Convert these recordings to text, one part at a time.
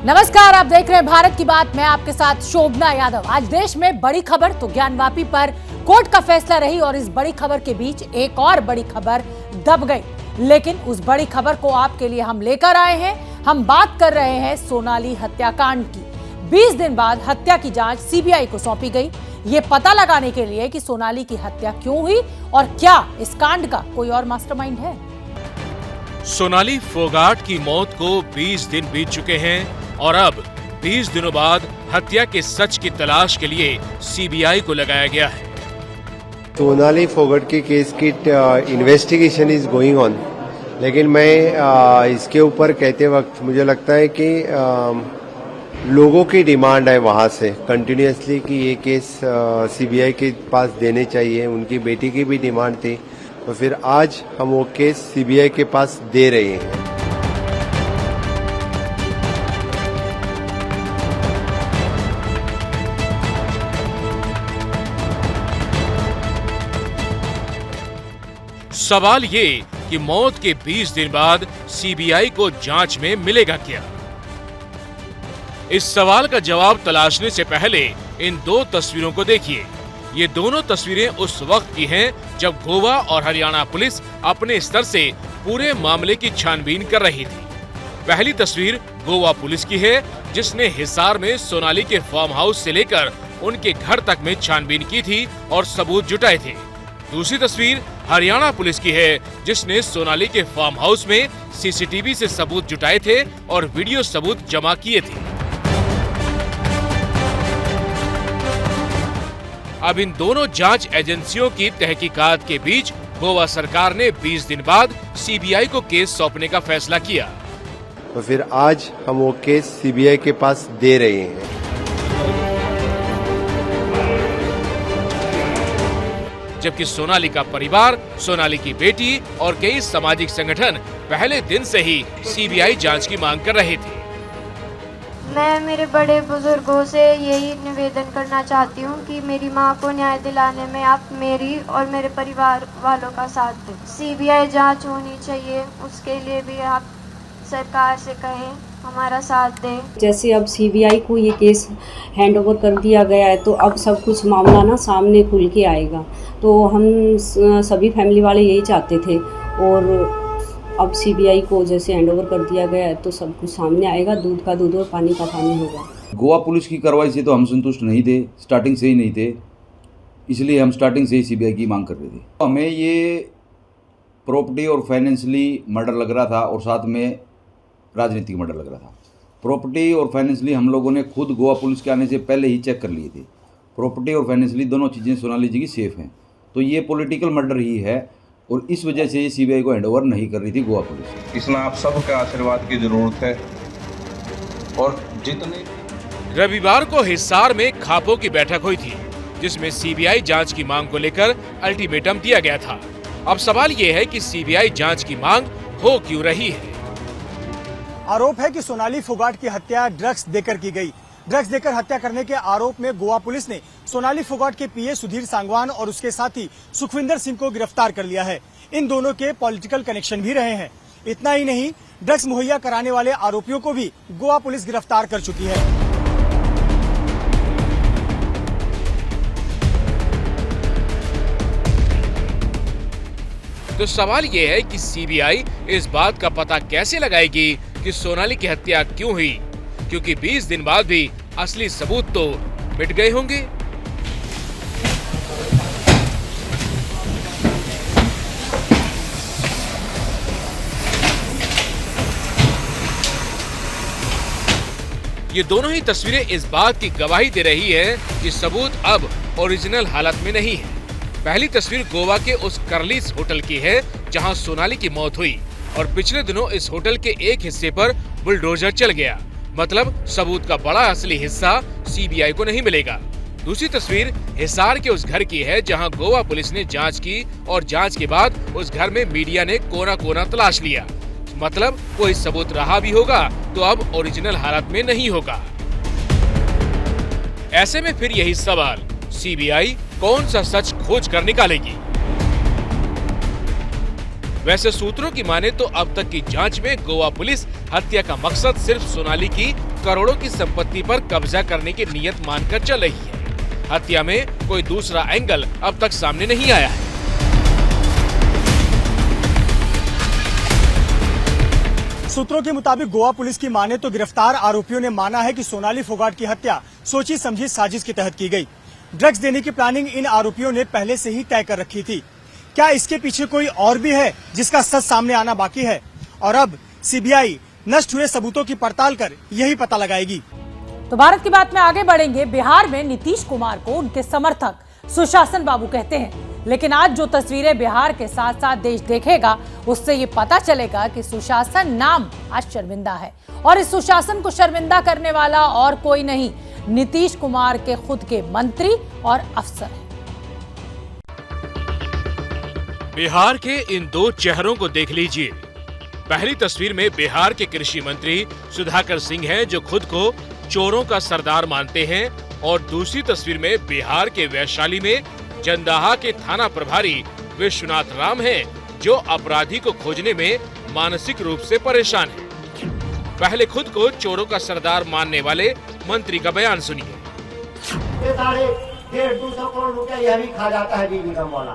नमस्कार, आप देख रहे हैं भारत की बात। मैं आपके साथ शोभना यादव। आज देश में बड़ी खबर तो ज्ञानवापी पर कोर्ट का फैसला रही और इस बड़ी खबर के बीच एक और बड़ी खबर दब गई। लेकिन उस बड़ी खबर को आपके लिए हम लेकर आए हैं। हम बात कर रहे हैं सोनाली हत्याकांड की। 20 दिन बाद हत्या की जांच सीबीआई को सौंपी गई, ये पता लगाने के लिए कि सोनाली की हत्या क्यों हुई और क्या इस कांड का कोई और मास्टरमाइंड है। सोनाली फोगाट की मौत को 20 दिन बीत चुके हैं और अब 20 दिनों बाद हत्या के सच की तलाश के लिए सीबीआई को लगाया गया है। सोनाली फोगाट के केस की इन्वेस्टिगेशन इज गोइंग ऑन, लेकिन मैं इसके ऊपर कहते वक्त मुझे लगता है कि लोगों की डिमांड है वहाँ से कंटिन्यूसली कि ये केस सीबीआई के पास देने चाहिए। उनकी बेटी की भी डिमांड थी, तो फिर आज हम वो केस सीबीआई के पास दे रहे हैं। सवाल ये कि मौत के 20 दिन बाद सीबीआई को जांच में मिलेगा क्या? इस सवाल का जवाब तलाशने से पहले इन दो तस्वीरों को देखिए। ये दोनों तस्वीरें उस वक्त की हैं जब गोवा और हरियाणा पुलिस अपने स्तर से पूरे मामले की छानबीन कर रही थी। पहली तस्वीर गोवा पुलिस की है, जिसने हिसार में सोनाली के फार्म हाउस से लेकर उनके घर तक में छानबीन की थी और सबूत जुटाए थे। दूसरी तस्वीर हरियाणा पुलिस की है, जिसने सोनाली के फार्म हाउस में सीसीटीवी से सबूत जुटाए थे और वीडियो सबूत जमा किए थे। अब इन दोनों जांच एजेंसियों की तहकीकात के बीच गोवा सरकार ने 20 दिन बाद सीबीआई को केस सौंपने का फैसला किया। तो फिर आज हम वो केस सीबीआई के पास दे रहे हैं। जबकि सोनाली का परिवार, सोनाली की बेटी और कई सामाजिक संगठन पहले दिन से ही सीबीआई जांच की मांग कर रहे थे। मैं मेरे बड़े बुजुर्गों से यही निवेदन करना चाहती हूँ कि मेरी माँ को न्याय दिलाने में आप मेरी और मेरे परिवार वालों का साथ दें। सीबीआई जांच होनी चाहिए, उसके लिए भी आप सरकार से कहें हमारा साथ दें। जैसे अब सीबीआई को ये केस हैंडओवर कर दिया गया है, तो अब सब कुछ मामला ना सामने खुल के आएगा। तो हम सभी फैमिली वाले यही चाहते थे, और अब सीबीआई को जैसे हैंडओवर कर दिया गया है तो सब कुछ सामने आएगा। दूध का दूध और पानी का पानी होगा। गोवा पुलिस की कार्रवाई से तो हम संतुष्ट नहीं थे, स्टार्टिंग से ही नहीं थे, इसलिए हम स्टार्टिंग से ही सीबीआई की मांग कर रहे थे। हमें ये प्रॉपर्टी और फाइनेंशियली मर्डर लग रहा था और साथ में राजनीतिक मर्डर लग रहा था। प्रॉपर्टी और फाइनेंशियली हम लोगों ने खुद गोवा पुलिस के आने से पहले ही चेक कर लिए थे। प्रॉपर्टी और फाइनेंशियली दोनों चीज़ें सोनाली जी की सेफ हैं, तो ये पॉलिटिकल मर्डर ही है और इस वजह से ये सीबीआई को हैंडओवर नहीं कर रही थी गोवा पुलिस। इसमें आप सबके आशीर्वाद की जरूरत है। और जितने रविवार को हिसार में खापों की बैठक हुई थी, जिसमें सीबीआई जांच की मांग को लेकर अल्टीमेटम दिया गया था। अब सवाल ये है कि सीबीआई जांच की मांग हो क्यों रही है। आरोप है कि सोनाली फोगाट की हत्या ड्रग्स देकर की गई। ड्रग्स देकर हत्या करने के आरोप में गोवा पुलिस ने सोनाली फोगाट के पीए सुधीर सांगवान और उसके साथी सुखविंदर सिंह को गिरफ्तार कर लिया है। इन दोनों के पॉलिटिकल कनेक्शन भी रहे हैं। इतना ही नहीं, ड्रग्स मुहैया कराने वाले आरोपियों को भी गोवा पुलिस गिरफ्तार कर चुकी है। तो सवाल ये है कि सीबीआई इस बात का पता कैसे लगाएगी कि सोनाली की हत्या क्यों हुई, क्योंकि 20 दिन बाद भी असली सबूत तो मिट गए होंगे। ये दोनों ही तस्वीरें इस बात की गवाही दे रही है कि सबूत अब ओरिजिनल हालत में नहीं है। पहली तस्वीर गोवा के उस कर्लिस होटल की है जहां सोनाली की मौत हुई और पिछले दिनों इस होटल के एक हिस्से पर बुलडोजर चल गया। मतलब सबूत का बड़ा असली हिस्सा सीबीआई को नहीं मिलेगा। दूसरी तस्वीर हिसार के उस घर की है जहां गोवा पुलिस ने जांच की और जांच के बाद उस घर में मीडिया ने कोना कोना तलाश लिया। मतलब कोई सबूत रहा भी होगा तो अब ओरिजिनल हालत में नहीं होगा। ऐसे में फिर यही सवाल, सीबीआई कौन सा सच खोज कर निकालेगी? वैसे सूत्रों की माने तो अब तक की जांच में गोवा पुलिस हत्या का मकसद सिर्फ सोनाली की करोड़ों की संपत्ति पर कब्जा करने की नीयत मानकर चल रही है। हत्या में कोई दूसरा एंगल अब तक सामने नहीं आया है। सूत्रों के मुताबिक गोवा पुलिस की माने तो गिरफ्तार आरोपियों ने माना है कि सोनाली फोगाट की हत्या सोची समझी साजिश के तहत की गई। ड्रग्स देने की प्लानिंग इन आरोपियों ने पहले से ही तय कर रखी थी। क्या इसके पीछे कोई और भी है जिसका सच सामने आना बाकी है? और अब सीबीआई नष्ट हुए सबूतों की पड़ताल कर यही पता लगाएगी। तो भारत की बात में आगे बढ़ेंगे। बिहार में नीतीश कुमार को उनके समर्थक सुशासन बाबू कहते हैं, लेकिन आज जो तस्वीरें बिहार के साथ साथ देश देखेगा उससे ये पता चलेगा कि सुशासन नाम आज शर्मिंदा है और इस सुशासन को शर्मिंदा करने वाला और कोई नहीं, नीतीश कुमार के खुद के मंत्री और अफसर हैं। बिहार के इन दो चेहरों को देख लीजिए। पहली तस्वीर में बिहार के कृषि मंत्री सुधाकर सिंह हैं, जो खुद को चोरों का सरदार मानते हैं, और दूसरी तस्वीर में बिहार के वैशाली में जंदाहा के थाना प्रभारी विश्वनाथ राम हैं, जो अपराधी को खोजने में मानसिक रूप से परेशान हैं। पहले खुद को चोरों का सरदार मानने वाले मंत्री का बयान सुनिए। 150-200 करोड़ रुपया यह भी खा जाता है बीबी का वाला।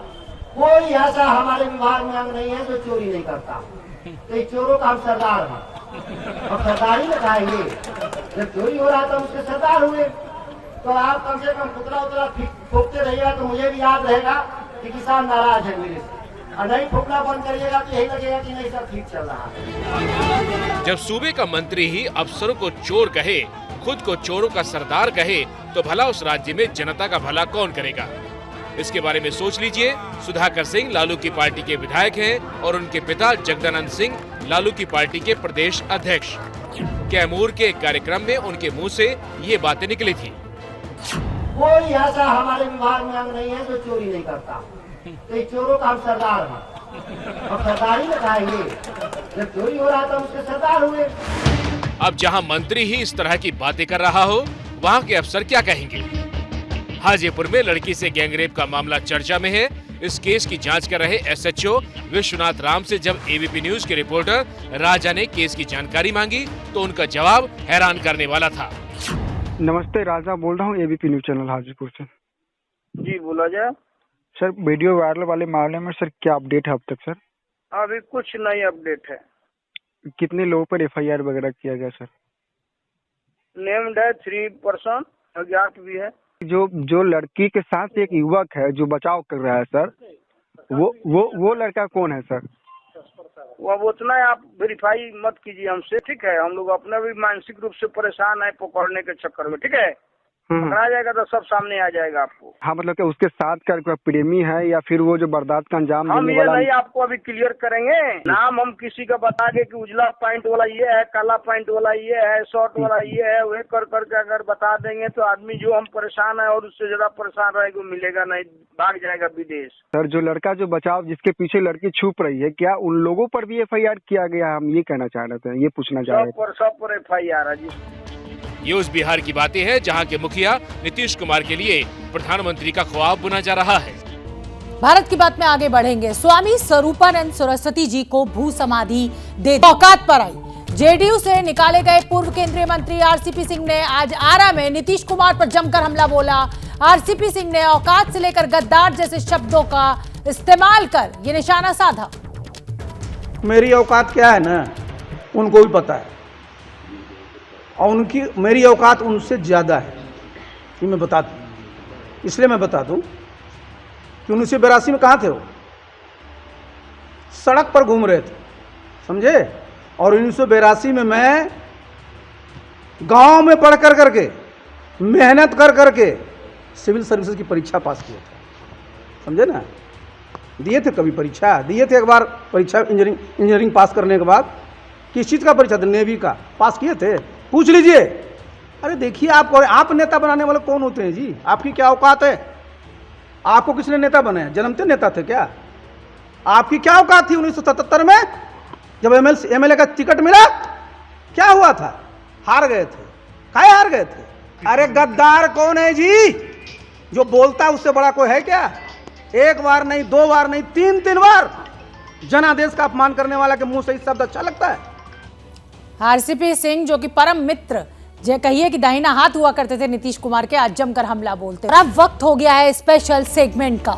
कोई ऐसा हमारे विभाग में अंग नहीं है जो चोरी नहीं करता। तो चोरों का हम सरदार हैं और सरदारी में खाएंगे। जब चोरी हो रहा था उसके सरदार हुए, तो आप कम से कम पुतला उतला फूकते रहिएगा तो मुझे भी याद रहेगा कि किसान नाराज है मेरे से, और नहीं फूकना बंद करिएगा तो यही लगेगा कि नहीं सब ठीक चल रहा है। जब सूबे का मंत्री ही अफसरों को चोर कहे, खुद को चोरों का सरदार कहे, तो भला उस राज्य में जनता का भला कौन करेगा? इसके बारे में सोच लीजिए। सुधाकर सिंह लालू की पार्टी के विधायक हैं और उनके पिता जगदानंद सिंह लालू की पार्टी के प्रदेश अध्यक्ष। कैमूर के एक कार्यक्रम में उनके मुंह से ये बातें निकली थी। कोई ऐसा हमारे विभाग में अंग नहीं है जो चोरी नहीं करता। तो चोरों का हम सरदार हैं और सरदारी में खाएंगे। जब चोरी हो रहा था उसके सरदार हुए। अब जहां मंत्री ही इस तरह की बातें कर रहा हो, वहां के अफसर क्या कहेंगे? हाजीपुर में लड़की से गैंगरेप का मामला चर्चा में है। इस केस की जांच कर रहे एसएचओ विश्वनाथ राम से जब एबीपी न्यूज के रिपोर्टर राजा ने केस की जानकारी मांगी, तो उनका जवाब हैरान करने वाला था। नमस्ते, राजा बोल रहा हूँ एबीपी न्यूज चैनल हाजीपुर से। जी बोला जाए। सर, वीडियो वायरल वाले मामले में सर क्या अपडेट है अब तक? सर अभी कुछ नई अपडेट है। कितने लोगों पर एफआईआर वगैरह किया गया? सर नेम्ड है 3 पर्सन, अज्ञात भी है। जो लड़की के साथ एक युवक है जो बचाव कर रहा है सर, वो लड़का कौन है सर? वो अब उतना आप वेरीफाई मत कीजिए हमसे, ठीक है? हम लोग अपना भी मानसिक रूप से परेशान है पकड़ने के चक्कर में, ठीक है? पकड़ा जाएगा तो सब सामने आ जाएगा आपको। हाँ, मतलब कि उसके साथ का प्रेमी है या फिर वो जो बर्दाश्त का अंजाम हम देने ये वाला? नहीं आपको अभी क्लियर करेंगे। नाम हम किसी का बता के कि उजला पैंट वाला ये है, काला पैंट वाला ये है, शॉर्ट वाला ये है, वे कर करके अगर बता देंगे तो आदमी जो हम परेशान है और उससे ज्यादा परेशान रहेगा, मिलेगा नहीं, भाग जाएगा विदेश। सर, जो लड़का जो बचाव जिसके पीछे लड़की छुप रही है, क्या उन लोगों पर भी एफआईआर किया गया? हम ये कहना चाह रहे थे, ये पूछना चाह रहे थे। सब पर एफआईआर है जी। ये उस बिहार की बातें हैं जहां के मुखिया नीतीश कुमार के लिए प्रधानमंत्री का ख्वाब बुना जा रहा है। भारत की बात में आगे बढ़ेंगे। स्वामी स्वरूपानंद सरस्वती जी को भू समाधि दे औकात पर आई। जेडीयू से निकाले गए पूर्व केंद्रीय मंत्री आरसीपी सिंह ने आज आरा में नीतीश कुमार पर जमकर हमला बोला। आरसीपी सिंह ने औकात से लेकर गद्दार जैसे शब्दों का इस्तेमाल कर ये निशाना साधा। मेरी औकात क्या है ना, उनको भी पता है, और उनकी मेरी औकात उनसे ज़्यादा है, ये मैं बता दूँ। इसलिए मैं बता दूँ कि 1982 में कहाँ थे वो? सड़क पर घूम रहे थे, समझे? और 1982 में मैं गांव में पढ़ कर करके मेहनत कर करके सिविल सर्विसेज की परीक्षा पास किए थे, समझे ना? दिए थे, कभी परीक्षा दिए थे। एक बार परीक्षा इंजीनियरिंग पास करने के बाद किस चीज़ का परीक्षा था? नेवी का। पास किए थे, पूछ लीजिए। अरे देखिए, आप नेता बनाने वाले कौन होते हैं जी? आपकी क्या औकात है? आपको किसने नेता बनाया? जन्मते नेता थे क्या? आपकी क्या औकात थी 1977 में जब एमएलए का टिकट मिला? क्या हुआ था? हार गए थे। काहे हार गए थे? अरे गद्दार कौन है जी? जो बोलता उससे बड़ा कोई है क्या? एक बार नहीं, 2 बार नहीं, 3 बार जनादेश का अपमान करने वाला के मुंह से इस शब्द अच्छा लगता है? आरसीपी सिंह जो कि परम मित्र जे कहिए कि दाहिना हाथ हुआ करते थे नीतीश कुमार के, आज जमकर हमला बोलते। अब वक्त हो गया है स्पेशल सेगमेंट का।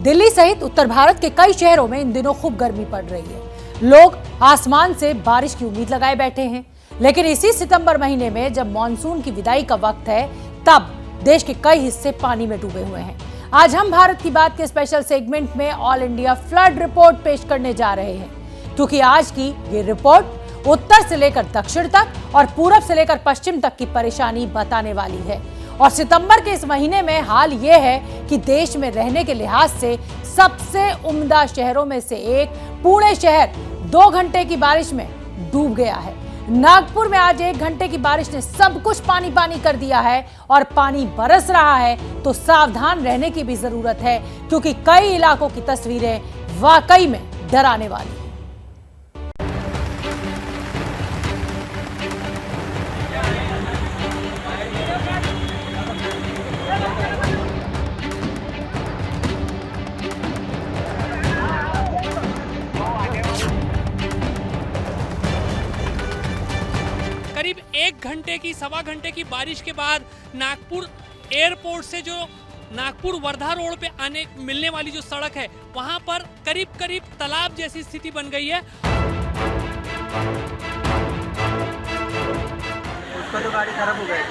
दिल्ली सहित उत्तर भारत के कई शहरों में इन दिनों खूब गर्मी पड़ रही है। लोग आसमान से बारिश की उम्मीद लगाए बैठे हैं, लेकिन इसी सितंबर महीने में जब मॉनसून की विदाई का वक्त है, तब देश के कई हिस्से पानी में डूबे हुए हैं। आज हम भारत की बात के स्पेशल सेगमेंट में ऑल इंडिया फ्लड रिपोर्ट पेश करने जा रहे हैं, क्योंकि आज की ये रिपोर्ट उत्तर से लेकर दक्षिण तक और पूरब से लेकर पश्चिम तक की परेशानी बताने वाली है। और सितंबर के इस महीने में हाल ये है कि देश में रहने के लिहाज से सबसे उम्दा शहरों में से एक पुणे शहर 2 घंटे की बारिश में डूब गया है। नागपुर में आज 1 घंटे की बारिश ने सब कुछ पानी पानी कर दिया है और पानी बरस रहा है, तो सावधान रहने की भी जरूरत है, क्योंकि कई इलाकों की तस्वीरें वाकई में डराने वाली हैं। करीब 1 घंटे की सवा घंटे की बारिश के बाद नागपुर एयरपोर्ट से जो नागपुर वर्धा रोड पे आने मिलने वाली जो सड़क है, वहां पर करीब करीब तालाब जैसी स्थिति बन गई है। उसका तो गाड़ी खराब हो गई।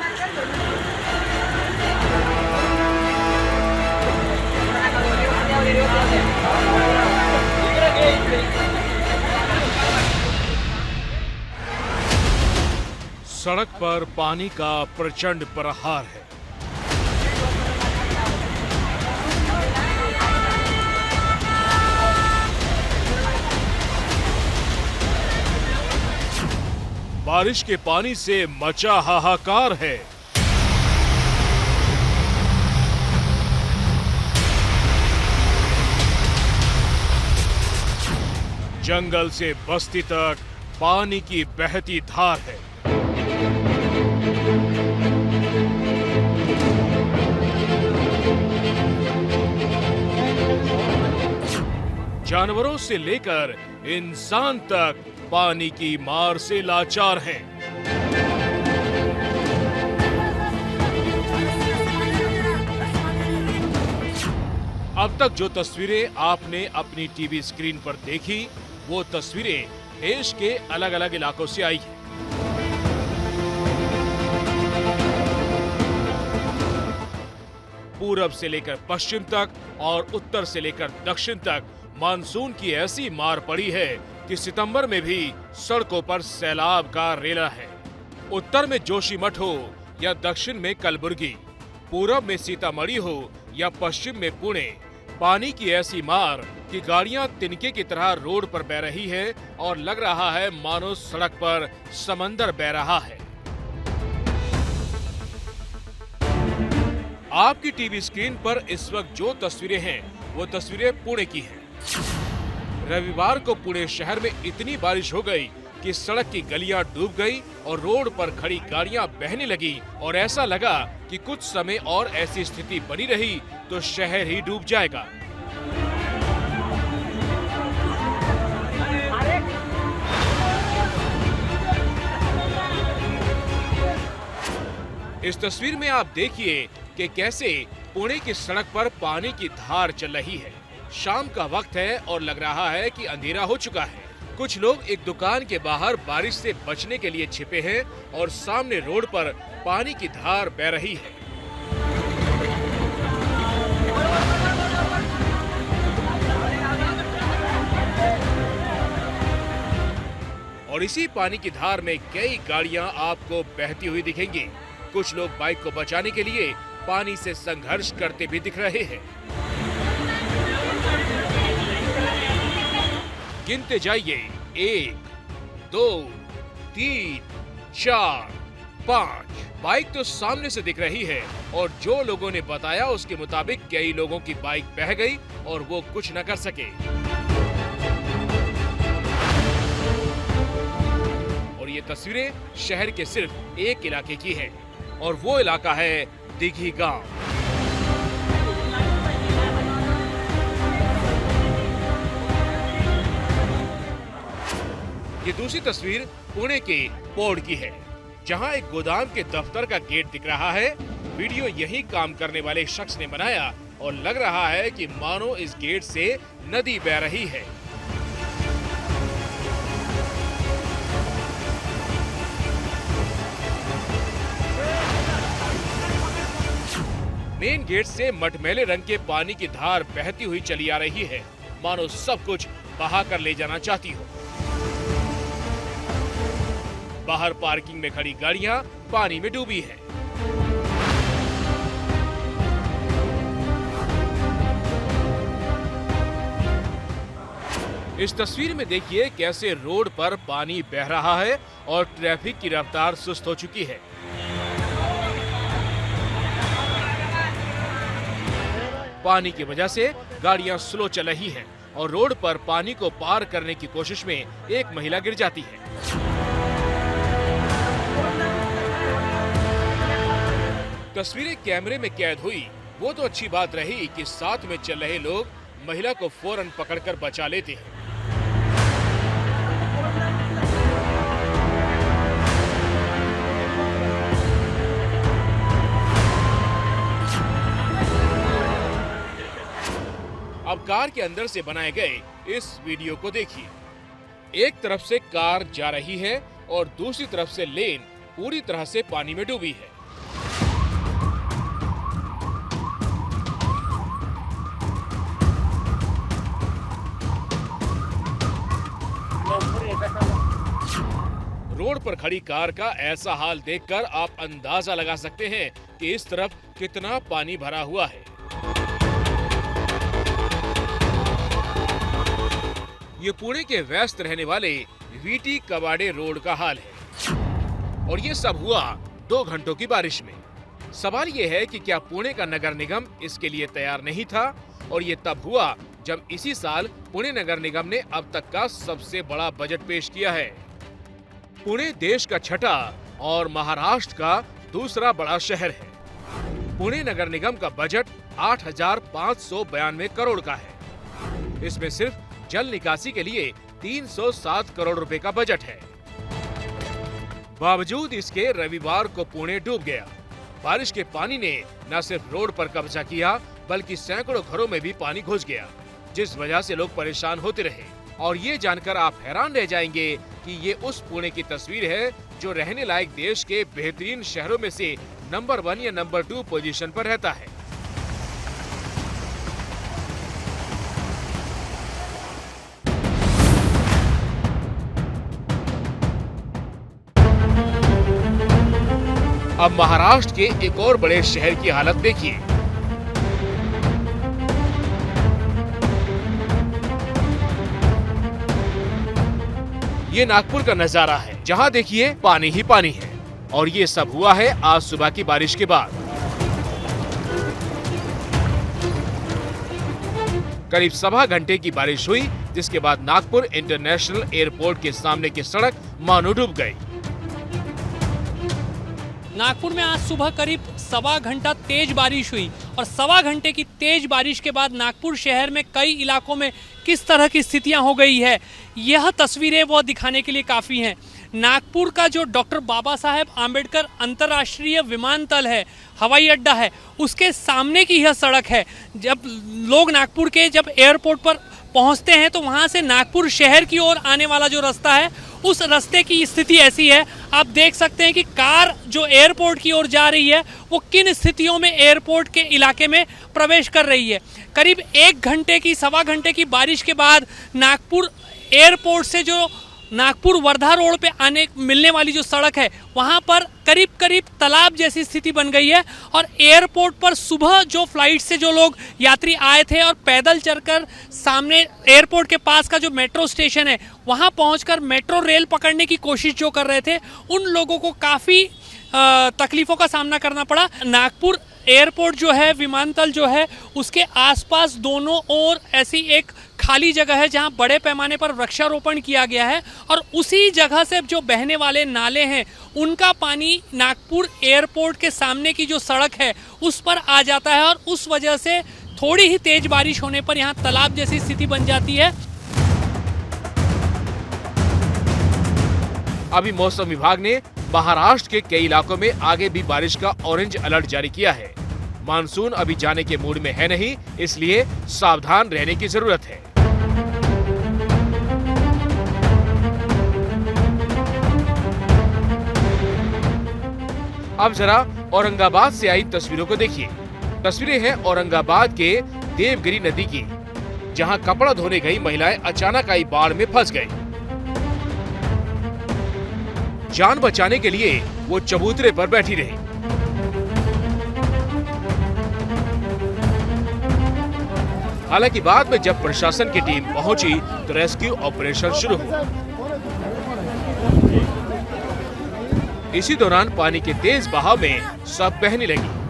सड़क पर पानी का प्रचंड प्रहार है। बारिश के पानी से मचा हाहाकार है। जंगल से बस्ती तक पानी की बहती धार है। जानवरों से लेकर इंसान तक पानी की मार से लाचार हैं। अब तक जो तस्वीरें आपने अपनी टीवी स्क्रीन पर देखी, वो तस्वीरें देश के अलग अलग इलाकों से आई हैं। पूरब से लेकर पश्चिम तक और उत्तर से लेकर दक्षिण तक मानसून की ऐसी मार पड़ी है कि सितंबर में भी सड़कों पर सैलाब का रेला है। उत्तर में जोशीमठ हो या दक्षिण में कलबुर्गी, पूरब में सीतामढ़ी हो या पश्चिम में पुणे, पानी की ऐसी मार कि गाड़ियां तिनके की तरह रोड पर बह रही है और लग रहा है मानो सड़क पर समंदर बह रहा है। आपकी टीवी स्क्रीन पर इस वक्त जो तस्वीरें हैं, वो तस्वीरें पुणे की हैं। रविवार को पुणे शहर में इतनी बारिश हो गई कि सड़क की गलियां डूब गई और रोड पर खड़ी गाड़ियां बहने लगी और ऐसा लगा कि कुछ समय और ऐसी स्थिति बनी रही तो शहर ही डूब जाएगा। इस तस्वीर में आप देखिए कि कैसे पुणे की सड़क पर पानी की धार चल रही है। शाम का वक्त है और लग रहा है कि अंधेरा हो चुका है। कुछ लोग एक दुकान के बाहर बारिश से बचने के लिए छिपे हैं और सामने रोड पर पानी की धार बह रही है। और इसी पानी की धार में कई गाड़ियां आपको बहती हुई दिखेंगी। कुछ लोग बाइक को बचाने के लिए पानी से संघर्ष करते भी दिख रहे हैं। गिनते जाइए, 1, 2, 3, 4, 5। बाइक तो सामने से दिख रही है और जो लोगों ने बताया उसके मुताबिक कई लोगों की बाइक बह गई और वो कुछ न कर सके। और ये तस्वीरें शहर के सिर्फ एक इलाके की हैं और वो इलाका है दिघी गांव। ये दूसरी तस्वीर पुणे के पौड़ की है। जहां एक गोदाम के दफ्तर का गेट दिख रहा है। वीडियो यही काम करने वाले शख्स ने बनाया और लग रहा है कि मानो इस गेट से नदी बह रही है। मेन गेट से मटमैले रंग के पानी की धार बहती हुई चली आ रही है, मानो सब कुछ बहा कर ले जाना चाहती हो। बाहर पार्किंग में खड़ी गाड़ियां पानी में डूबी है। इस तस्वीर में देखिए कैसे रोड पर पानी बह रहा है और ट्रैफिक की रफ्तार सुस्त हो चुकी है। पानी की वजह से गाड़ियां स्लो चल रही हैं और रोड पर पानी को पार करने की कोशिश में एक महिला गिर जाती है। तस्वीरें कैमरे में कैद हुई वो तो अच्छी बात रही कि साथ में चल रहे लोग महिला को फौरन पकड़कर बचा लेते हैं। अब कार के अंदर से बनाए गए इस वीडियो को देखिए। एक तरफ से कार जा रही है और दूसरी तरफ से लेन पूरी तरह से पानी में डूबी है। रोड पर खड़ी कार का ऐसा हाल देखकर आप अंदाजा लगा सकते हैं कि इस तरफ कितना पानी भरा हुआ है। ये पुणे के व्यस्त रहने वाले वीटी कवाड़े रोड का हाल है और ये सब हुआ 2 घंटों की बारिश में। सवाल ये है कि क्या पुणे का नगर निगम इसके लिए तैयार नहीं था और ये तब हुआ जब इसी साल पुणे नगर निगम ने अब तक का सबसे बड़ा बजट पेश किया है। पुणे देश का छठा और महाराष्ट्र का दूसरा बड़ा शहर है। पुणे नगर निगम का बजट 8,592 करोड़ का है। इसमें सिर्फ जल निकासी के लिए 307 करोड़ रुपए का बजट है। बावजूद इसके रविवार को पुणे डूब गया। बारिश के पानी ने न सिर्फ रोड पर कब्जा किया बल्कि सैकड़ों घरों में भी पानी घुस गया, जिस वजह से लोग परेशान होते रहे। और ये जानकर आप हैरान रह जाएंगे कि ये उस पुणे की तस्वीर है जो रहने लायक देश के बेहतरीन शहरों में से नंबर 1 या नंबर 2 पोजीशन पर रहता है। अब महाराष्ट्र के एक और बड़े शहर की हालत देखिए। ये नागपुर का नजारा है, जहां देखिए पानी ही पानी है और ये सब हुआ है आज सुबह की बारिश के बाद। करीब 1.25 घंटे की बारिश हुई, जिसके बाद नागपुर इंटरनेशनल एयरपोर्ट के सामने की सड़क मानो डूब गई। नागपुर में आज सुबह करीब 1.25 घंटा तेज बारिश हुई और 1.25 घंटे की तेज बारिश के बाद नागपुर शहर में कई इलाकों में किस तरह की स्थितियां हो गई है, यह तस्वीरें वो दिखाने के लिए काफ़ी हैं। नागपुर का जो डॉक्टर बाबा साहेब आम्बेडकर अंतर्राष्ट्रीय विमानतल है, हवाई अड्डा है, उसके सामने की यह सड़क है। जब लोग नागपुर के जब एयरपोर्ट पर पहुंचते हैं तो वहां से नागपुर शहर की ओर आने वाला जो रास्ता है, उस रास्ते की स्थिति ऐसी है। आप देख सकते हैं कि कार जो एयरपोर्ट की ओर जा रही है वो किन स्थितियों में एयरपोर्ट के इलाके में प्रवेश कर रही है। करीब 1 घंटे की 1.25 घंटे की बारिश के बाद नागपुर एयरपोर्ट से जो नागपुर वर्धा रोड पे आने मिलने वाली जो सड़क है, वहां पर करीब करीब तालाब जैसी स्थिति बन गई है। और एयरपोर्ट पर सुबह जो फ्लाइट से जो लोग यात्री आए थे और पैदल चलकर सामने एयरपोर्ट के पास का जो मेट्रो स्टेशन है वहां पहुंचकर मेट्रो रेल पकड़ने की कोशिश जो कर रहे थे, उन लोगों को काफ़ी तकलीफ़ों का सामना करना पड़ा। नागपुर एयरपोर्ट जो है, विमानतल जो है, उसके आसपास दोनों ओर ऐसी एक खाली जगह है जहां बड़े पैमाने पर वृक्षारोपण किया गया है और उसी जगह से जो बहने वाले नाले हैं उनका पानी नागपुर एयरपोर्ट के सामने की जो सड़क है उस पर आ जाता है और उस वजह से थोड़ी ही तेज बारिश होने पर यहां तालाब जैसी स्थिति बन जाती है। अभी मौसम विभाग ने महाराष्ट्र के कई इलाकों में आगे भी बारिश का ऑरेंज अलर्ट जारी किया है। मानसून अभी जाने के मूड में है नहीं, इसलिए सावधान रहने की जरूरत है। अब जरा औरंगाबाद से आई तस्वीरों को देखिए। तस्वीरें हैं औरंगाबाद के देवगिरी नदी की, जहां कपड़ा धोने गई महिलाएं अचानक आई बाढ़ में फंस गई। जान बचाने के लिए वो चबूतरे पर बैठी रही। हालांकि बाद में जब प्रशासन की टीम पहुंची तो रेस्क्यू ऑपरेशन शुरू हुआ। इसी दौरान पानी के तेज बहाव में सब बहने लगी।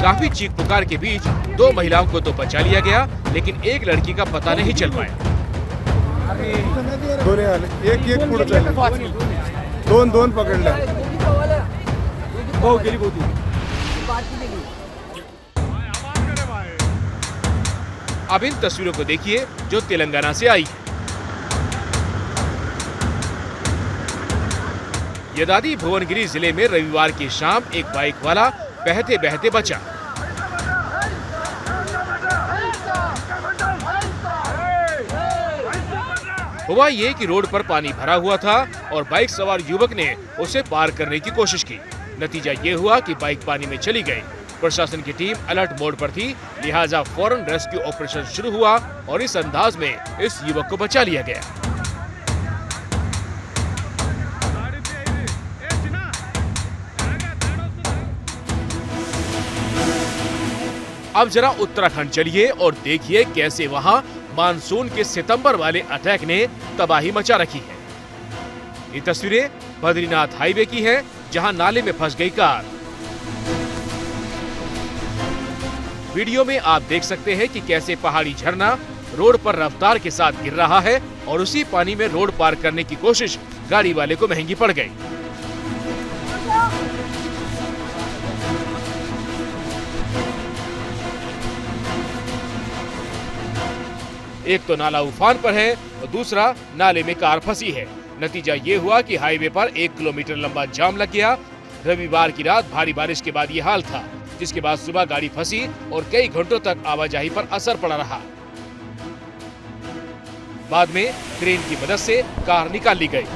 काफी चीख पुकार के बीच 2 महिलाओं को तो बचा लिया गया, लेकिन एक लड़की का पता नहीं चल पाया। एक पुढे चालले, दोन पकडल्या, गेली बहुती। अब इन तस्वीरों को देखिए जो तेलंगाना से आई है। यदाद्री भुवनगिरी जिले में रविवार की शाम एक बाइक वाला बहते बहते बचा। हुआ ये कि रोड पर पानी भरा हुआ था और बाइक सवार युवक ने उसे पार करने की कोशिश की। नतीजा ये हुआ कि बाइक पानी में चली गई। प्रशासन की टीम अलर्ट मोड पर थी, लिहाजा फौरन रेस्क्यू ऑपरेशन शुरू हुआ और इस अंदाज में इस युवक को बचा लिया गया। अब जरा उत्तराखंड चलिए और देखिए कैसे वहां मानसून के सितंबर वाले अटैक ने तबाही मचा रखी है। ये तस्वीरें बद्रीनाथ हाईवे की है, जहां नाले में फंस गई कार। वीडियो में आप देख सकते हैं कि कैसे पहाड़ी झरना रोड पर रफ्तार के साथ गिर रहा है और उसी पानी में रोड पार करने की कोशिश गाड़ी वाले को महंगी पड़ गई। एक तो नाला उफान पर है और दूसरा नाले में कार फंसी है। नतीजा ये हुआ कि हाईवे पर 1 किलोमीटर लंबा जाम लग गया। रविवार की रात भारी बारिश के बाद ये हाल था, जिसके बाद सुबह गाड़ी फंसी और कई घंटों तक आवाजाही पर असर पड़ा रहा। बाद में क्रेन की मदद से कार निकाल ली गई।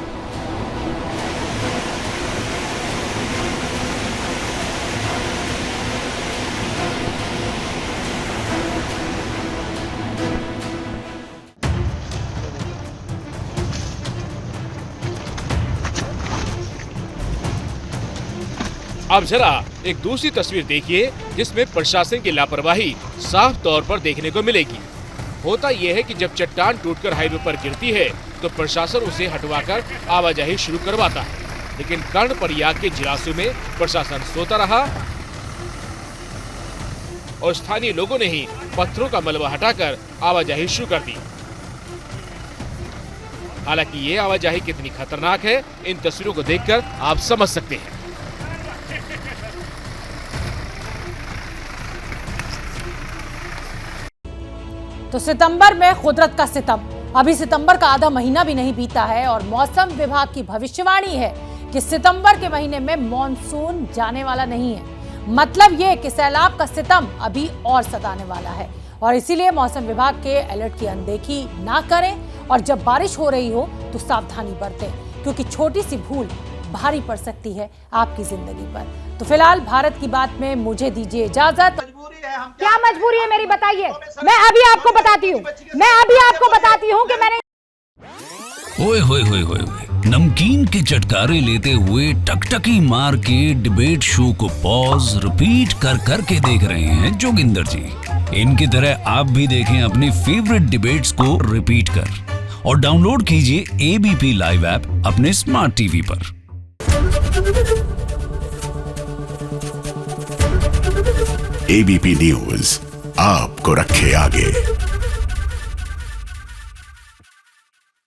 अब जरा एक दूसरी तस्वीर देखिए, जिसमें प्रशासन की लापरवाही साफ तौर पर देखने को मिलेगी। होता यह है कि जब चट्टान टूटकर हाईवे पर गिरती है तो प्रशासन उसे हटवाकर आवाजाही शुरू करवाता है, लेकिन कर्ण परियाग के जिलासू में प्रशासन सोता रहा और स्थानीय लोगों ने ही पत्थरों का मलबा हटाकर आवाजाही शुरू कर दी। हालांकि ये आवाजाही कितनी खतरनाक है, इन तस्वीरों को देखकर आप समझ सकते हैं। तो सितंबर में कुदरत का सितम। अभी सितंबर का आधा महीना भी नहीं बीता है और मौसम विभाग की भविष्यवाणी है कि सितंबर के महीने में मॉनसून जाने वाला नहीं है। मतलब ये कि सैलाब का सितम अभी और सताने वाला है और इसीलिए मौसम विभाग के अलर्ट की अनदेखी ना करें और जब बारिश हो रही हो तो सावधानी बरतें, क्योंकि छोटी सी भूल भारी पड़ सकती है आपकी जिंदगी पर। तो फिलहाल भारत की बात में मुझे दीजिए इजाजत। क्या मजबूरी है मेरी, बताइए। मैं अभी आपको बताती हूँ कि मैंने ओए होए होए होए नमकीन के चटकारे लेते हुए टकटकी मार के डिबेट शो को पॉज रिपीट कर करके देख रहे हैं जोगिंदर जी। इनकी तरह आप भी देखें अपनी फेवरेट डिबेट्स को रिपीट कर और डाउनलोड कीजिए एबीपी लाइव ऐप अपने स्मार्ट टीवी पर। एबीपी न्यूज आपको रखे आगे।